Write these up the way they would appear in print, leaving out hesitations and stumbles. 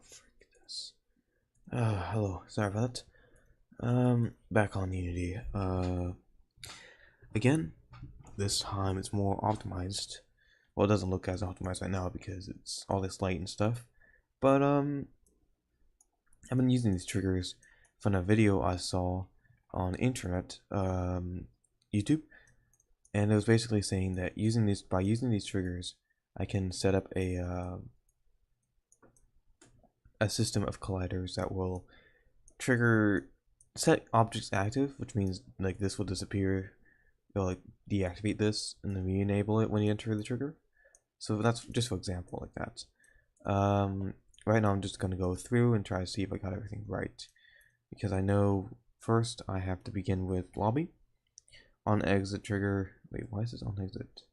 frick this. Hello. Sorry about that. Back on Unity. Again, this time it's more optimized. Well, it doesn't look as optimized right now because it's all this light and stuff. But, I've been using these triggers from a video I saw on internet, YouTube. And it was basically saying that by using these triggers, I can set up a system of colliders that will set objects active, which means like this will disappear. It'll like deactivate this and then re-enable it when you enter the trigger. So that's just for example like that. Right now I'm just gonna go through and try to see if I got everything right, because I know first I have to begin with lobby. On exit trigger. Wait, why is this on exit?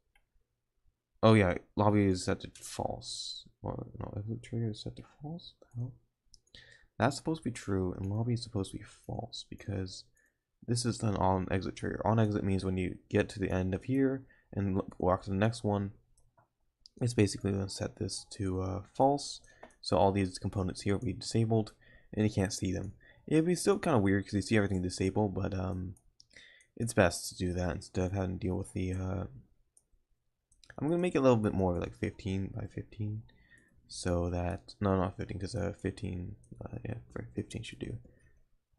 Oh yeah, lobby is set to false. Or no, exit trigger is set to false. That's supposed to be true, and lobby is supposed to be false because this is an on exit trigger. On exit means when you get to the end of here and walk to the next one, it's basically going to set this to false. So all these components here will be disabled, and you can't see them. It'd be still kind of weird because you see everything disabled, but it's best to do that instead of having to deal with the I'm gonna make it a little bit more like 15 by 15, so that no, not 15, because 15 yeah, 15 should do.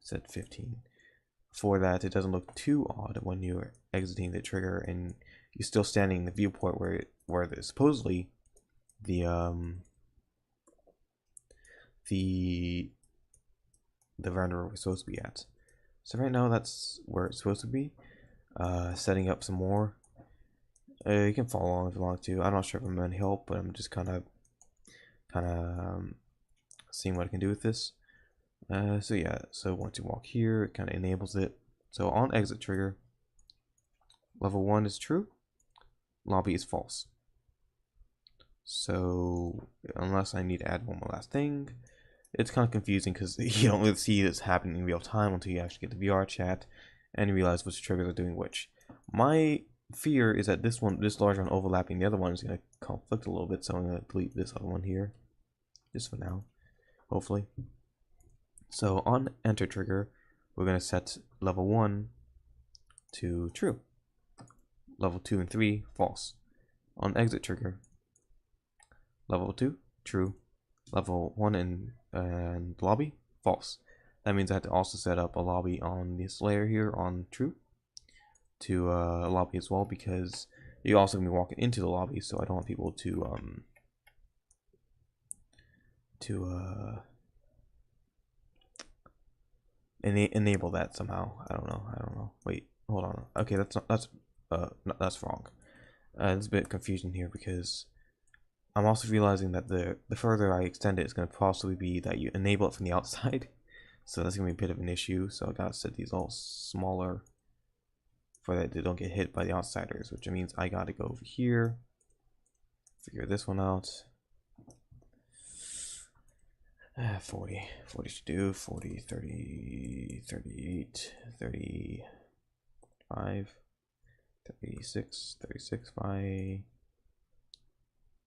Set 15 for that it doesn't look too odd when you're exiting the trigger and you're still standing in the viewport where the supposedly the renderer was supposed to be at. So right now that's where it's supposed to be. Setting up some more. You can follow along if you want to. I'm not sure if I'm gonna help, but I'm just kind of seeing what I can do with this. So yeah, so once you walk here, it kind of enables it. So on exit trigger, level 1 is true, lobby is false. So unless I need to add one more last thing, it's kind of confusing because you don't really see this happening in real time until you actually get the VR chat and you realize which triggers are doing which. My fear is that this large one overlapping the other one is going to conflict a little bit, so I'm going to delete this other one here, just for now, hopefully. So on enter trigger, we're going to set level 1 to true, level 2 and 3 false. On exit trigger, level 2 true, level 1 and lobby false. That means I have to also set up a lobby on this layer here on true to lobby as well, because you're also gonna be walking into the lobby, so I don't want people to enable that somehow. I don't know. Wait, hold on. Okay, that's wrong. There's a bit of confusion here because I'm also realizing that the further I extend it, it's going to possibly be that you enable it from the outside. So that's going to be a bit of an issue. So I got to set these all smaller for that they don't get hit by the outsiders, which means I got to go over here, figure this one out. 40 should do. 40, 30, 38, 35, 36 by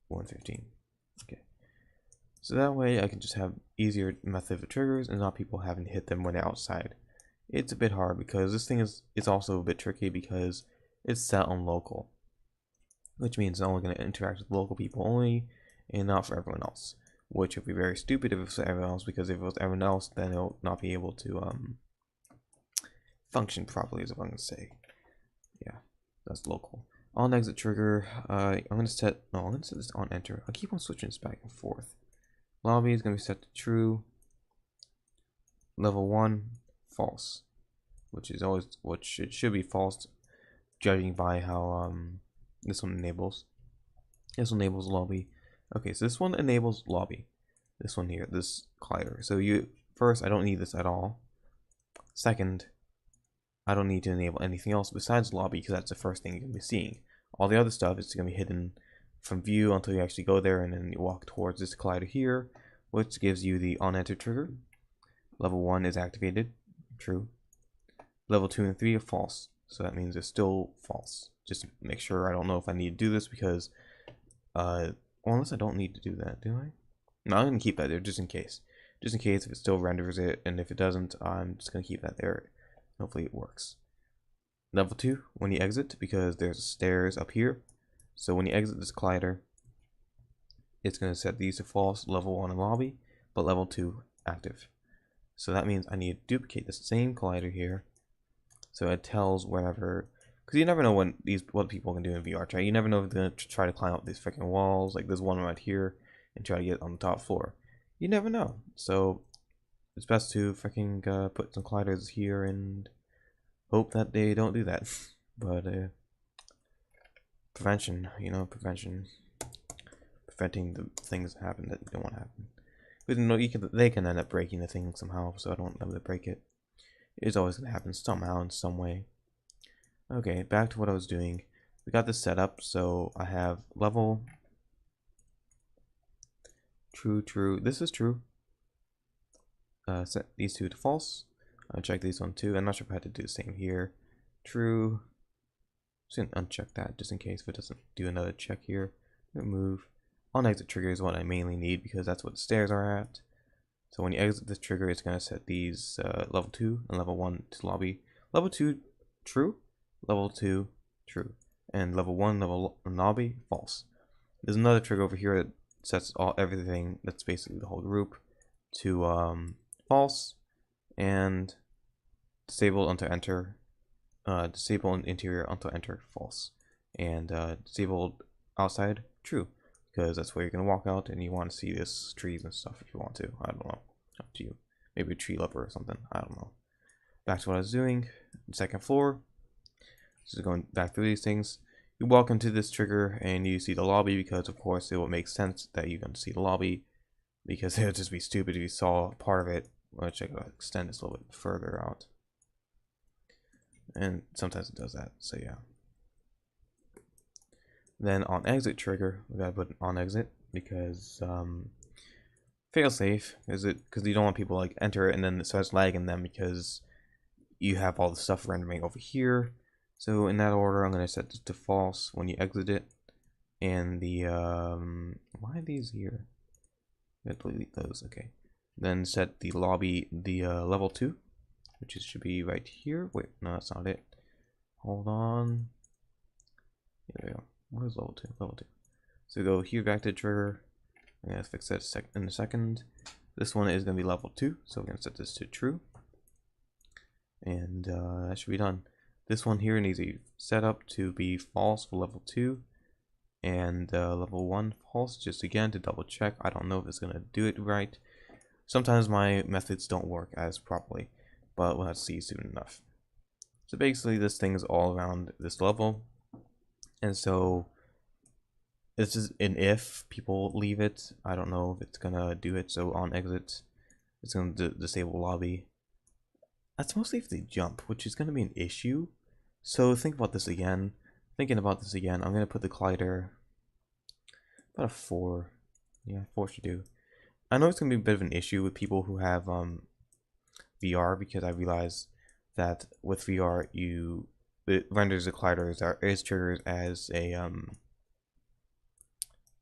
115. Okay, so that way I can just have easier method of triggers and not people having to hit them when they're outside. It's a bit hard because this thing is also a bit tricky because it's set on local, which means it's only going to interact with local people only and not for everyone else, which would be very stupid if it was for everyone else, because if it was everyone else, then it'll not be able to function properly, is what I'm going to say. Yeah, that's local. On exit trigger, I'm going to set this on enter. I keep on switching this back and forth. Lobby is going to be set to true. Level 1, false, which is always what should be false, judging by how this one enables. This one enables lobby. Okay, so this one enables lobby. This one here, this collider. So first, I don't need this at all. Second, I don't need to enable anything else besides lobby, because that's the first thing you're going to be seeing. All the other stuff is going to be hidden from view until you actually go there, and then you walk towards this collider here, which gives you the on enter trigger. Level 1 is activated, true. Level 2 and 3 are false, so that means it's still false. Just to make sure, I don't know if I need to do this because, well, unless I don't need to do that, do I? No, I'm gonna keep that there just in case. Just in case if it still renders it, and if it doesn't, I'm just gonna keep that there. Hopefully it works. Level 2, when you exit, because there's stairs up here. So when you exit this collider, it's gonna set these to false, level 1 in lobby, but level 2 active. So that means I need to duplicate the same collider here. So it tells wherever, because you never know what people can do in VR, right? You never know if they're gonna try to climb up these freaking walls. Like there's one right here, and try to get on the top floor. You never know. So it's best to freaking put some colliders here and hope that they don't do that. But prevention, you know, preventing the things that happen that you don't want to happen. But you know, they can end up breaking the thing somehow, so I don't want them to break it. It's always gonna happen somehow in some way. Okay, back to what I was doing. We got this set up, so I have level true. This is true. Set these two to false. Check these one too. I'm not sure if I had to do the same here. True. Just gonna uncheck that just in case if it doesn't do another check here. Remove. On exit trigger is what I mainly need because that's what the stairs are at. So when you exit this trigger, it's gonna set these level 2 and level 1 to lobby. Level 2 true, level 2 true, and level 1 lobby false. There's another trigger over here that sets everything that's basically the whole group to false, and disable until enter, disable interior until enter false, and disabled outside true, because that's where you're gonna walk out and you want to see this trees and stuff if you want to. I don't know, up to you. Maybe a tree lover or something. I don't know. Back to what I was doing. Second floor. Just going back through these things. You walk into this trigger and you see the lobby because of course it would make sense that you're going to see the lobby, because it would just be stupid if you saw part of it. Which I gotta extend this a little bit further out. And sometimes it does that, so yeah. Then on exit trigger, we gotta put on exit because fail safe is it because you don't want people like enter it and then it starts lagging them because you have all the stuff rendering over here. So in that order, I'm gonna set this to false when you exit it, and the why are these here? Let's delete those. Okay. Then set the lobby, the level 2, which should be right here. Wait, no, that's not it. Hold on. There we go. What is level 2? Level 2. So go here back to the trigger. I'm gonna fix that in a second. This one is gonna be level 2, so we're gonna set this to true, and that should be done. This one here needs a setup to be false for level 2, and level 1 false, just again to double check. I don't know if it's gonna do it right. Sometimes my methods don't work as properly, but we'll have to see soon enough. So basically this thing is all around this level, and so this is an if people leave it. I don't know if it's gonna do it. So on exit, it's gonna disable lobby. That's mostly if they jump, which is gonna be an issue. So think about this again. Thinking about this again, I'm gonna put the collider about a 4. Yeah, 4 should do. I know it's gonna be a bit of an issue with people who have VR, because I realize that with VR it renders the colliders as triggers as a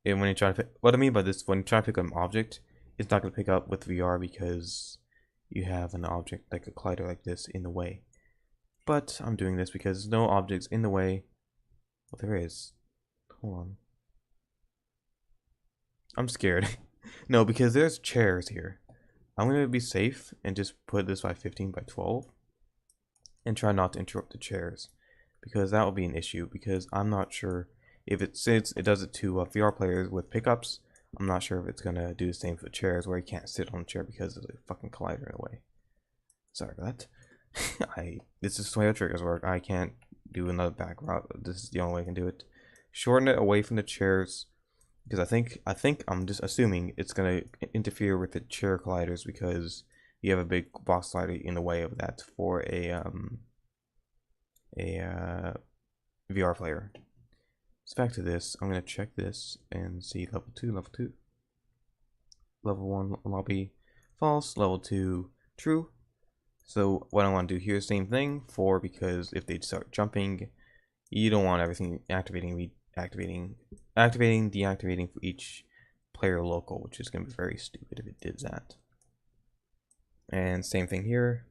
and when you try to pick, what I mean by this, when you try to pick up an object, it's not gonna pick up with VR because you have an object like a collider like this in the way. But I'm doing this because there's no objects in the way. Well, there is. Hold on. I'm scared. No, because there's chairs here. I'm gonna be safe and just put this by 15 by 12 and try not to interrupt the chairs, because that will be an issue, because I'm not sure if since it does it to VR players with pickups, I'm not sure if it's gonna do the same for chairs where you can't sit on a chair because there's a fucking collider in the way. Sorry for that. This is the way the triggers work. I can't do another back route. This is the only way I can do it. Shorten it away from the chairs, because I think I'm just assuming it's gonna interfere with the chair colliders, because you have a big box collider in the way of that for a VR player. So back to this, I'm gonna check this and see level 2, level 1 lobby false, level 2 true. So what I want to do here is same thing for, because if they start jumping, you don't want everything activating, deactivating for each player local, which is going to be very stupid if it did that. And same thing here.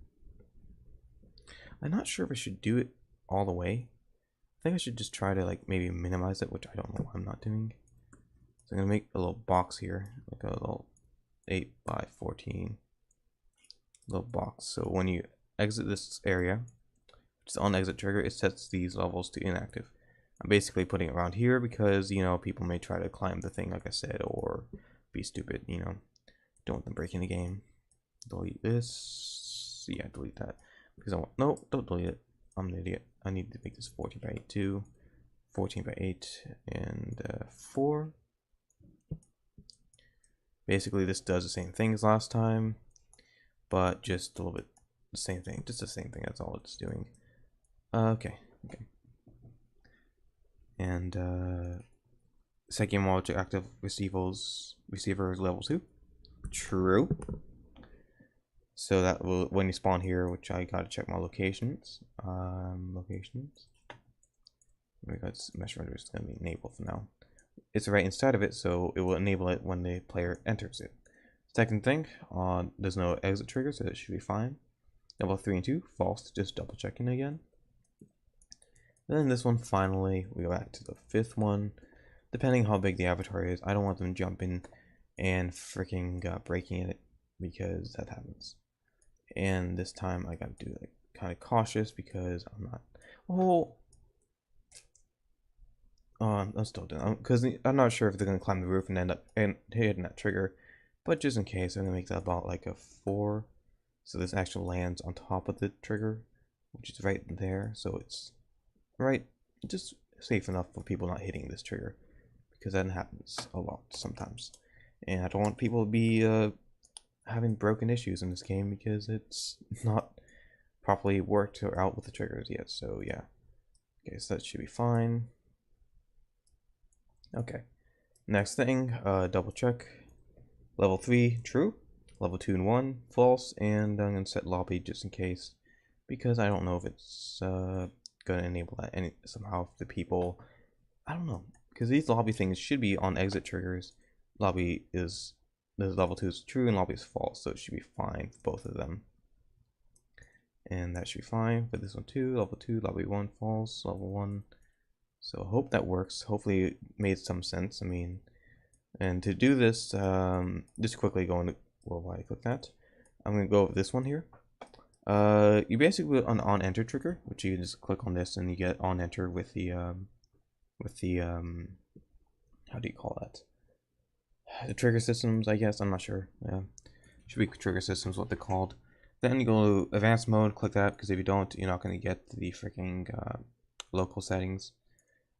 I'm not sure if I should do it all the way. I think I should just try to like maybe minimize it, which I don't know why I'm not doing. So I'm gonna make a little box here, like a little 8 by 14 little box. So when you exit this area, just on exit trigger, it sets these levels to inactive. I'm basically putting it around here because, you know, people may try to climb the thing, like I said, or be stupid, you know. Don't want them breaking the game. Delete this. Yeah, delete that. Because I want, no, don't delete it. I'm an idiot. I need to make this 14 by 8 too. 14 by 8 and 4. Basically, this does the same thing as last time, but just a little bit the same thing. Just the same thing. That's all it's doing. Okay. And set game object active receiver is level 2. True. So that will, when you spawn here, which I gotta check my locations. Locations. We got mesh render is gonna be enabled for now. It's right inside of it, so it will enable it when the player enters it. Second thing, there's no exit trigger, so it should be fine. Level 3 and 2, false, just double checking again. And then this one, finally, we go back to the 5th one. Depending how big the avatar is, I don't want them jumping and freaking breaking it, because that happens. And this time I gotta do like kind of cautious because I'm not. I'm still doing because I'm not sure if they're gonna climb the roof and end up hitting that trigger, but just in case, I'm gonna make that about like a 4, so this actually lands on top of the trigger, which is right there, so it's right just safe enough for people not hitting this trigger, because that happens a lot sometimes, and I don't want people to be having broken issues in this game because it's not properly worked out with the triggers yet. So yeah, okay, so that should be fine. Okay, next thing, double check. Level 3 true, level 2 and 1 false, and I'm gonna set lobby just in case, because I don't know if it's gonna enable that any somehow if the people, I don't know, because these lobby things should be on exit triggers. Lobby is this level 2 is true and lobby is false, so it should be fine for both of them. And that should be fine for this one too. Level 2, lobby 1 false, level 1. So I hope that works. Hopefully it made some sense. I mean, and to do this, just quickly go into, well, why click that? I'm gonna go over this one here. You basically on enter trigger, which you just click on this and you get on enter with the how do you call that? The trigger systems, I guess. I'm not sure. Yeah, should be trigger systems, what they're called. Then you go to advanced mode, click that, because if you don't, you're not going to get the freaking local settings.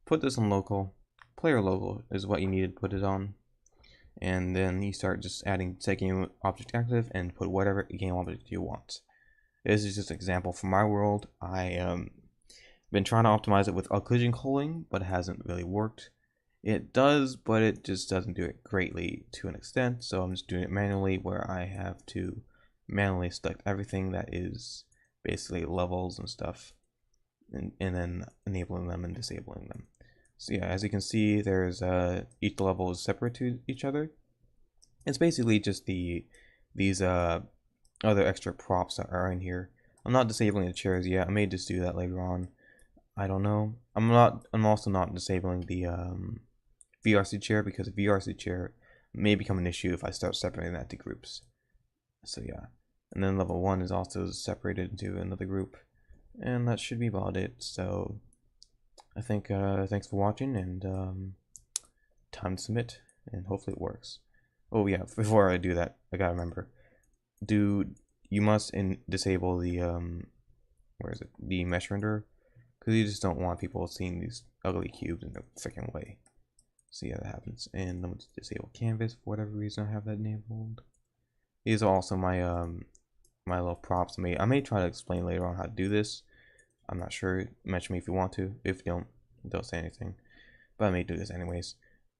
Put this on local. Player local is what you need to put it on. And then you start just adding set game object active and put whatever game object you want. This is just an example from my world. I been trying to optimize it with occlusion culling, but it hasn't really worked. It does, but it just doesn't do it greatly to an extent, so I'm just doing it manually, where I have to manually select everything that is basically levels and stuff, and then enabling them and disabling them. So yeah, as you can see, there's each level is separate to each other. It's basically just these other extra props that are in here. I'm not disabling the chairs yet. I may just do that later on. I don't know. I'm also not disabling the VRC chair, because the VRC chair may become an issue if I start separating that to groups. So yeah, and then level 1 is also separated into another group, and that should be about it. So I think thanks for watching, and time to submit, and hopefully it works. Oh yeah, before I do that, I gotta remember, you must disable the where is it, the mesh renderer, because you just don't want people seeing these ugly cubes in the freaking way. So yeah, that happens. And I'm going to disable canvas for whatever reason I have that enabled. These are also my my little props. I may try to explain later on how to do this. I'm not sure. Mention me if you want to. If you don't say anything. But I may do this anyways.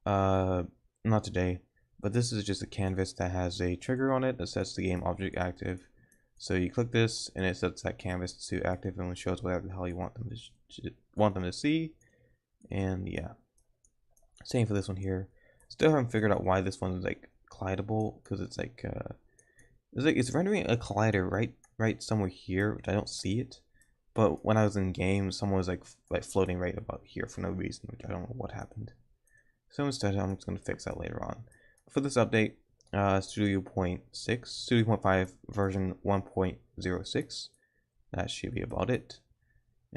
Not today. But this is just a canvas that has a trigger on it that sets the game object active. So you click this and it sets that canvas to active and it shows whatever the hell you want them to see. And yeah. Same for this one here. Still haven't figured out why this one is like collidable, because it's like it's rendering a collider right somewhere here, which I don't see it. But when I was in game, someone was like floating right about here for no reason, which I don't know what happened. So instead, I'm just gonna fix that later on. For this update, Studio 0.6, Studio 0.5 version 1.06. That should be about it.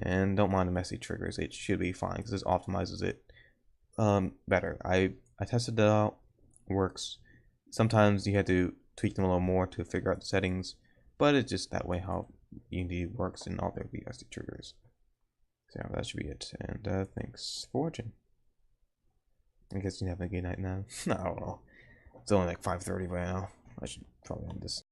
And don't mind the messy triggers; it should be fine because this optimizes it better. I tested it out, works. Sometimes you have to tweak them a little more to figure out the settings, but it's just that way how Unity works in all their VSD triggers. So yeah, that should be it, and thanks for watching. I guess you have a good night now. I don't know. It's only like 5:30 right now. I should probably end this.